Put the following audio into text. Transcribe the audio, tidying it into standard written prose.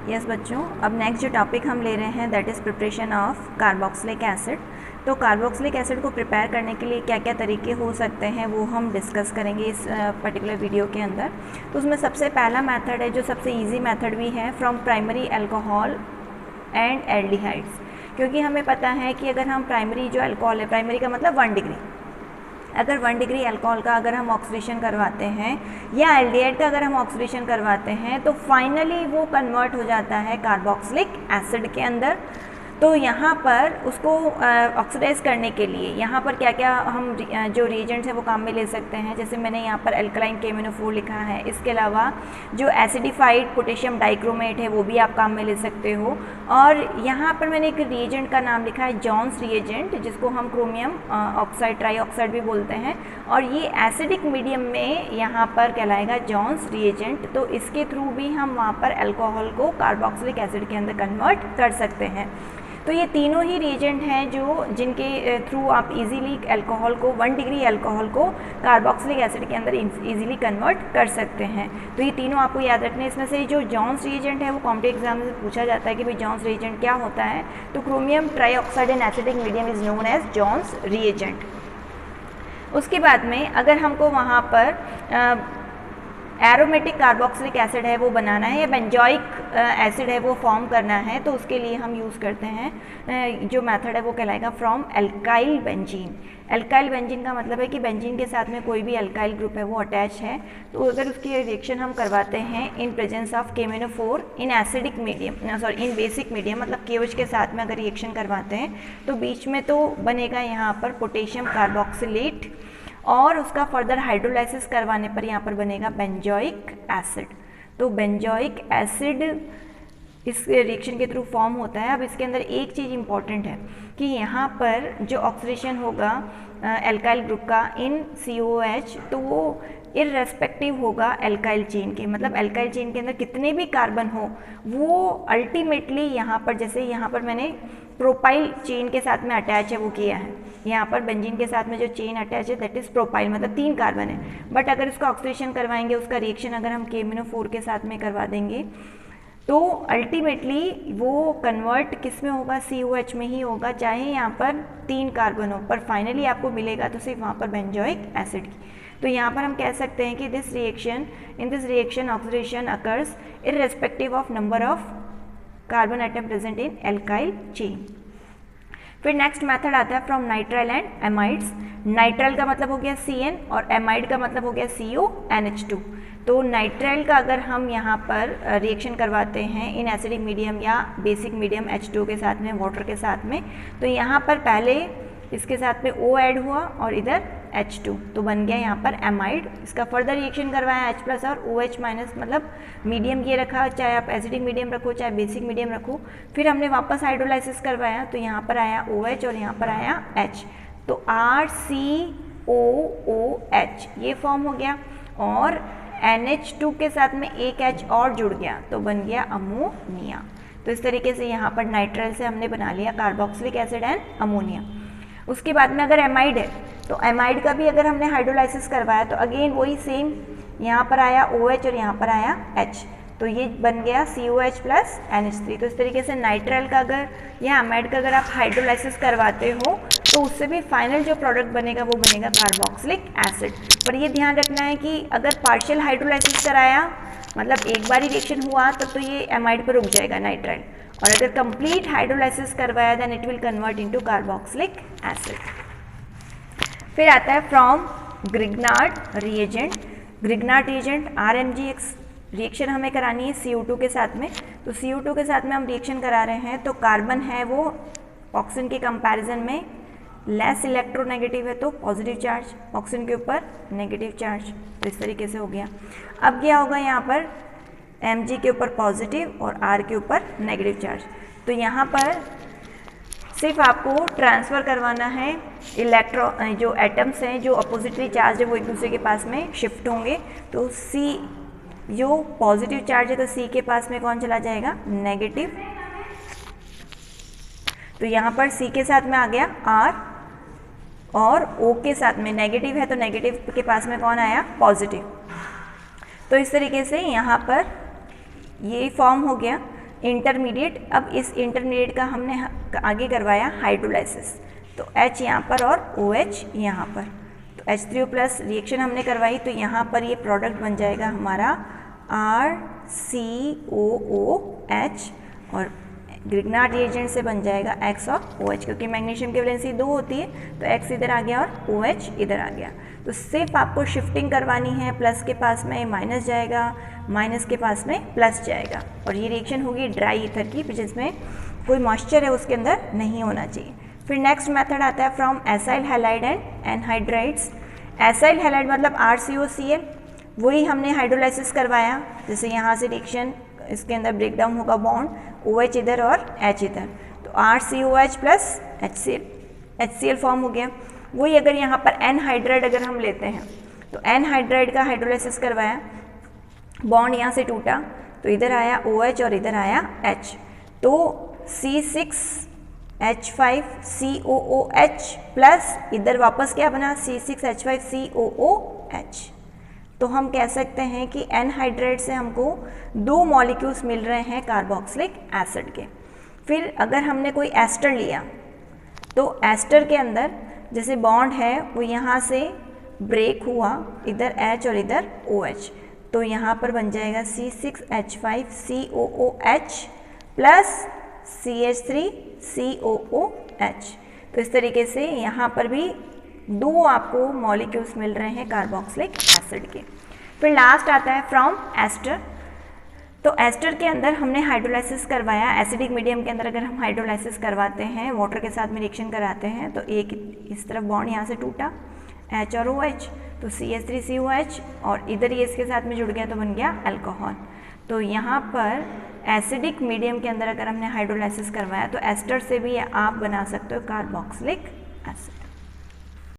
Yes बच्चों, अब next जो टॉपिक हम ले रहे हैं that is preparation of carboxylic acid. तो कार्बोक्सिलिक एसिड को प्रिपेयर करने के लिए क्या क्या तरीके हो सकते हैं वो हम डिस्कस करेंगे इस पर्टिकुलर वीडियो के अंदर। तो उसमें सबसे पहला मेथड है जो सबसे इजी मेथड भी है, from primary alcohol and aldehydes. क्योंकि हमें पता है कि अगर हम प्राइमरी जो अल्कोहल है, प्राइमरी का मतलब 1 डिग्री, अगर 1 डिग्री अल्कोहल का अगर हम ऑक्सीडेशन करवाते हैं या एल्डिहाइड का अगर हम ऑक्सीडेशन करवाते हैं तो फाइनली वो कन्वर्ट हो जाता है कार्बोक्सिलिक एसिड के अंदर। तो यहाँ पर उसको ऑक्सीडाइज करने के लिए यहाँ पर क्या क्या हम जो रिएजेंट्स हैं वो काम में ले सकते हैं। जैसे मैंने यहाँ पर अल्कलाइन KMnO4 लिखा है, इसके अलावा जो एसिडिफाइड पोटेशियम डाइक्रोमेट है वो भी आप काम में ले सकते हो। और यहाँ पर मैंने एक रिएजेंट का नाम लिखा है जॉन्स रिएजेंट, जिसको हम क्रोमियम ऑक्साइड ट्राईऑक्साइड भी बोलते हैं, और ये एसिडिक मीडियम में यहाँ पर कहलाएगा जॉन्स रिएजेंट। तो इसके थ्रू भी हम वहाँ पर अल्कोहल को कार्बोक्सिलिक एसिड के अंदर कन्वर्ट कर सकते हैं। तो ये तीनों ही रिएजेंट हैं जो जिनके थ्रू आप इजीली अल्कोहल को 1 डिग्री अल्कोहल को कार्बोक्सिलिक एसिड के अंदर इजीली कन्वर्ट कर सकते हैं। तो ये तीनों आपको याद रखने हैं। इसमें से जो जॉन्स रिएजेंट है वो कॉम्पिटिटिव एग्जाम में पूछा जाता है कि भाई जॉन्स रिएजेंट क्या होता है। तो chromium trioxide in acidic medium is known as Jones reagent. उसके बाद में अगर हमको वहाँ पर एरोमेटिक कार्बोक्सिलिक एसिड है वो बनाना है या बेंजोइक एसिड है वो फॉर्म करना है, तो उसके लिए हम यूज़ करते हैं जो मेथड है वो कहलाएगा from alkyl benzene. Alkyl benzene का मतलब है कि बेंजीन के साथ में कोई भी अल्काइल ग्रुप है वो अटैच है, तो अगर उसकी रिएक्शन हम करवाते हैं in presence of KMnO4 in acidic medium, sorry in basic medium, मतलब KOH के साथ में अगर रिएक्शन करवाते हैं तो बीच में तो बनेगा यहाँ पर पोटेशियम कार्बोक्सिलेट, और उसका फर्दर हाइड्रोलाइसिस करवाने पर यहाँ पर बनेगा बेंजोइक एसिड। तो बेंजोइक एसिड इस रिएक्शन के थ्रू फॉर्म होता है। अब इसके अंदर एक चीज़ इंपॉर्टेंट है कि यहाँ पर जो ऑक्सीडेशन होगा अल्काइल ग्रुप का इन COH, तो वो इररेस्पेक्टिव होगा अल्काइल चेन के, मतलब अल्काइल चेन के अंदर कितने भी कार्बन हो वो अल्टीमेटली यहाँ पर, जैसे यहाँ पर मैंने प्रोपाइल चेन के साथ में अटैच है वो किया है, यहाँ पर बेंजीन के साथ में जो चेन अटैच है दैट इज़ प्रोपाइल, मतलब 3 कार्बन है। बट अगर इसका ऑक्सीडेशन करवाएंगे, उसका रिएक्शन अगर हम KMnO4 के साथ में करवा देंगे तो अल्टीमेटली वो कन्वर्ट किस में होगा, COH में ही होगा, चाहे यहाँ पर 3 कार्बन हो, पर फाइनली आपको मिलेगा तो सिर्फ वहाँ पर बेंजोइक एसिड की। तो यहाँ पर हम कह सकते हैं कि in this reaction oxidation occurs irrespective of number of carbon atom present in alkyl chain. फिर नेक्स्ट मेथड आता है from nitrile and amides. Nitrile का मतलब हो गया CN और एमाइड का मतलब हो गया CONH2। तो नाइट्राइल का अगर हम यहाँ पर रिएक्शन करवाते हैं इन एसिडिक मीडियम या बेसिक मीडियम H2 के साथ में, वाटर के साथ में, तो यहाँ पर पहले इसके साथ में O ऐड हुआ और इधर H2, तो बन गया यहाँ पर एमाइड। इसका फर्दर रिएक्शन करवाया H+ और OH-, मतलब मीडियम ये रखा, चाहे आप एसिडिक मीडियम रखो चाहे बेसिक मीडियम रखो। फिर हमने वापस हाइड्रोलाइसिस करवाया तो यहाँ पर आया OH और यहाँ पर आया H, तो RCOOH ये फॉर्म हो गया, और NH2 के साथ में एक H और जुड़ गया तो बन गया अमोनिया। तो इस तरीके से यहाँ पर नाइट्राइल से हमने बना लिया कार्बोक्सिलिक एसिड एंड अमोनिया। उसके बाद में अगर एमाइड है तो एमाइड का भी अगर हमने हाइड्रोलाइसिस करवाया तो अगेन वही सेम, यहाँ पर आया OH और यहाँ पर आया H, तो ये बन गया COH + NH3। तो इस तरीके से नाइट्राइल का अगर या एमाइड का अगर आप हाइड्रोलाइसिस करवाते हो तो उससे भी फाइनल जो प्रोडक्ट बनेगा वो बनेगा कार्बोक्सिलिक एसिड। पर ये ध्यान रखना है कि अगर पार्शियल हाइड्रोलाइसिस कराया, मतलब एक बार ही रिएक्शन हुआ तब तो ये एमाइड पर रुक जाएगा नाइट्राइल, और अगर कंप्लीट हाइड्रोलाइसिस करवाया then it will convert into carboxylic acid. फिर आता है from Grignard reagent. Grignard reagent RMgX reaction हमें करानी है CO2 के साथ में। तो CO2 के साथ में हम रिएक्शन करा रहे हैं तो कार्बन है वो ऑक्सीजन के कंपैरिजन में लेस इलेक्ट्रोनेगेटिव है, तो पॉजिटिव चार्ज, ऑक्सीजन के ऊपर नेगेटिव चार्ज। तो इस तरीके से हो गया। अब क्या होगा, यहाँ पर Mg के ऊपर पॉजिटिव और R के ऊपर नेगेटिव चार्ज। तो यहाँ पर सिर्फ आपको ट्रांसफ़र करवाना है जो एटम्स हैं जो अपोजिटली चार्ज है वो एक दूसरे के पास में शिफ्ट होंगे। तो C जो पॉजिटिव चार्ज है तो C के पास में कौन चला जाएगा, नेगेटिव। तो यहाँ पर C के साथ में आ गया R, और O के साथ में नेगेटिव है तो नेगेटिव के पास में कौन आया, पॉजिटिव। तो इस तरीके से यहाँ पर ये फॉर्म हो गया। इंटरमीडिएट, अब इस इंटरमीडिएट का हमने आगे करवाया हाइड्रोलाइसिस, तो H यहाँ पर और OH यहाँ पर, तो H3O प्लस रिएक्शन हमने करवाई, तो यहाँ पर ये प्रोडक्ट बन जाएगा हमारा RCOOH और ग्रिग्नार्ड रिएजेंट से बन जाएगा X और OH, क्योंकि मैग्नीशियम की वैलेंसी 2 होती है, तो X इधर आ गया और OH इधर आ गया। तो सिर्फ आपको शिफ्टिंग करवानी है, प्लस के पास में माइनस जाएगा, माइनस के पास में प्लस जाएगा, और ये रिएक्शन होगी ड्राई ईथर की, जिसमें कोई मॉइस्चर है उसके अंदर नहीं होना चाहिए। फिर नेक्स्ट मेथड आता है from acyl halide and anhydrides. Acyl halide मतलब RCOCl, वही हमने हाइड्रोलाइसिस करवाया, जैसे यहाँ से रिएक्शन इसके अंदर ब्रेक डाउन होगा बॉन्ड, OH इधर और H इधर, तो RCOH प्लस HCl फॉर्म हो गया। वही अगर यहाँ पर एनहाइड्राइड अगर हम लेते हैं, तो एनहाइड्राइड का हाइड्रोलाइसिस करवाया, बॉन्ड यहाँ से टूटा, तो इधर आया OH और इधर आया H, तो C6H5COOH प्लस इधर वापस क्या बना C6H5COOH। तो हम कह सकते हैं कि एनहाइड्राइड से हमको 2 मॉलिक्यूल्स मिल रहे हैं कार्बोक्सिलिक एसिड के। फिर अगर हमने कोई एस्टर लिया, तो एस्टर के अंदर जैसे बॉन्ड है वो यहाँ से ब्रेक हुआ, इधर H और इधर OH, तो यहाँ पर बन जाएगा C6H5COOH प्लस CH3COOH। तो इस तरीके से यहाँ पर भी 2 आपको मॉलिक्यूल्स मिल रहे हैं कार्बोक्सिलिक एसिड के। फिर लास्ट आता है फ्रॉम एस्टर। तो एस्टर के अंदर हमने हाइड्रोलाइसिस करवाया, एसिडिक मीडियम के अंदर अगर हम हाइड्रोलाइसिस करवाते हैं, वाटर के साथ में रिएक्शन कराते हैं, तो एक इस तरफ बॉन्ड यहाँ से टूटा H और OH, तो CH3COH, और इधर ये इसके साथ में जुड़ गया तो बन गया अल्कोहल। तो यहाँ पर एसिडिक मीडियम के अंदर अगर हमने हाइड्रोलाइसिस करवाया, तो एस्टर से भी आप बना सकते हो कार्बोक्सिलिक एसिड।